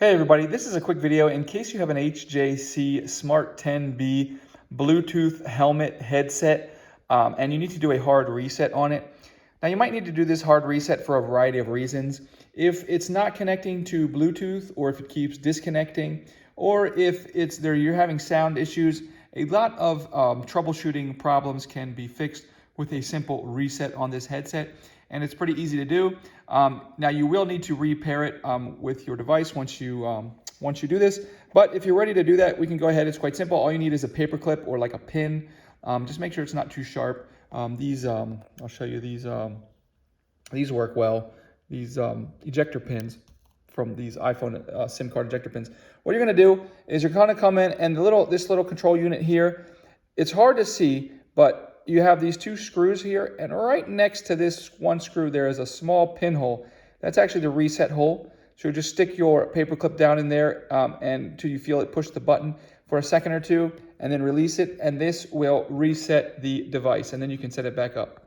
Hey everybody, this is a quick video in case you have an HJC Smart 10B Bluetooth helmet headset and you need to do a hard reset on it. Now you might need to do this hard reset for a variety of reasons. If it's not connecting to Bluetooth, or if it keeps disconnecting, or if you're having sound issues, a lot of troubleshooting problems can be fixed with a simple reset on this headset, and it's pretty easy to do. Now you will need to repair it with your device once you do this, but if you're ready to do that, we can go ahead. It's quite simple. All you need is a paper clip or like a pin. Just make sure it's not too sharp. I'll show you these work well. These ejector pins from these iPhone SIM card ejector pins. What you're going to do is you're going to come in, and this little control unit here, it's hard to see, but you have these two screws here, and right next to this one screw there is a small pinhole. That's actually the reset hole. So you just stick your paper clip down in there until you feel it push the button for a second or two, and then release it, and this will reset the device, and then you can set it back up.